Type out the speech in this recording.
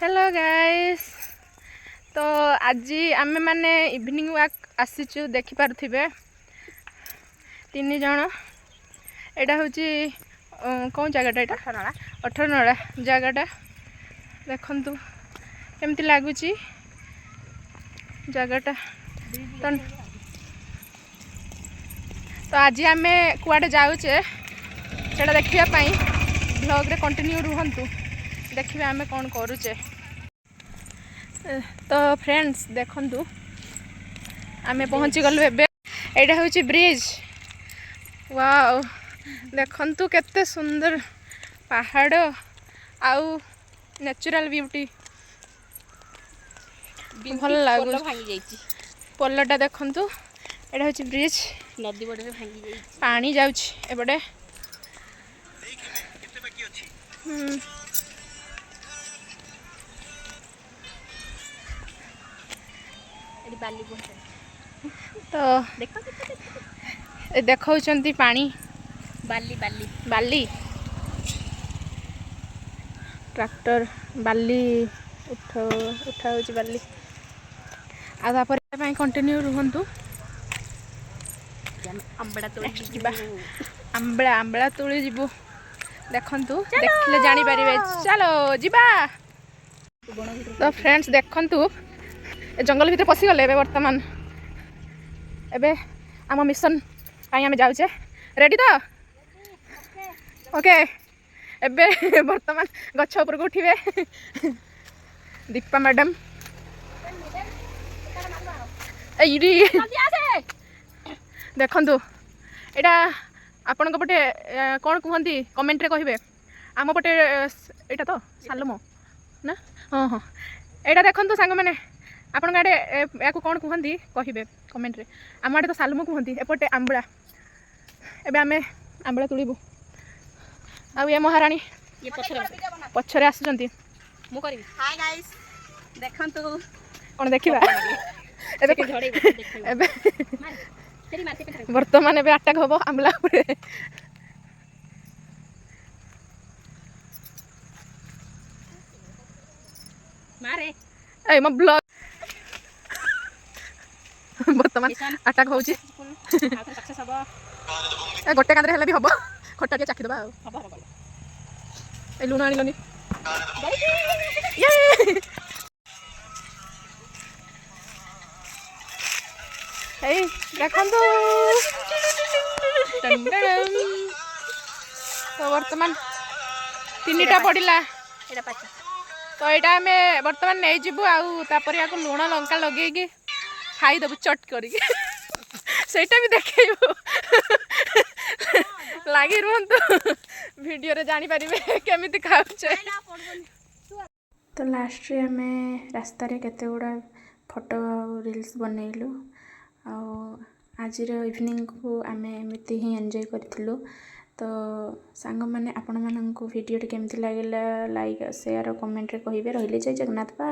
Hello guys. तो आज आम मैंने इवनिंग वॉक आसीचु देखि पारुथिबे 3 जण। एटा होची कौन जगहटा एटा 18 नड़ा जगहटा देखंतु केमती लागुची जगहटा। तो आज आम कुआडे जाऊचे सेटा देखिया पाई ब्लॉग रे कंटिन्यू रुहंतु देखिए आम कौन करुचे। तो फ्रेंड्स देखंतु आम पहुँची गलु एबे एटा होची ब्रिज। वाओ देखंतु केते सुंदर पहाड़ आउ नेचुरल ब्यूटी भल लागु। पोलटा देखंतु एटा होची ब्रिज नदी बडे भांगी जाई पानी जाउची एबडे। तो देखा पानी बाली बाली बाली ट्रैक्टर बाली उठा बाली आपर कंटिन्यू रुहंतु। आंबड़ा आंबड़ा तोड़ी जीवु देखंतु देखले जानी पारिबे। चलो जीबा। तो फ्रेंड्स देखंतु जंगल भीतर पसी गले वर्तमान एबे आम मिशन पाई आम जाऊचे। रेडी तो ओके एबे वर्तमान गछ ऊपर को उठिबे दीपा मैडम एडी देखंतु एटा आपण पटे कौन कहती कमेंट रे कहिबे। आम पटे एटा तो सालमो ना हाँ हाँ एटा देखंतु सांग माने आपण गाडे या कौन कहती कहिबे कमेंट रे। आम आडे तो सालमो कहती एपटे आंबड़ा एबे आमे आंबड़ा तुलिबु आ ये महारानी ये पछरे आसुचंती मु करिवि। हाय गाइस देखंतु कोन देखिबा एबे वर्तमान एबे अटैक होबो आमला ऊपर मारे ए म ब्लॉग वर्तमान अटैक होउची सक्सेस हबो ए गोटे कांदरे हेले भी हबो खट्टा के चाखि दबा हबो ए लुना आनिलोनी ये ए देखंतु तो वर्तमान 3टा पड़िला एटा पाचा। तो यहाँ आम बर्तमान नहीं जीवु आउ तापर या लुण लंका लगे खाई देबु चट करी सेटा भी देखैबु लगी रुहंतु वीडियो रे जानी परिबे केमिति खाउचे। तो लास्ट रे आमे रास्ता रे केते गुडा फोटो रील्स बनैलु आज इवनिंग को आमे एमिति ही एंजॉय करथिलु। तो सांग माने आपण माननको वीडियो केमती लागिला लाइक शेयर और कमेंट रे कहिबे। रहिले जय जगन्नाथ बा।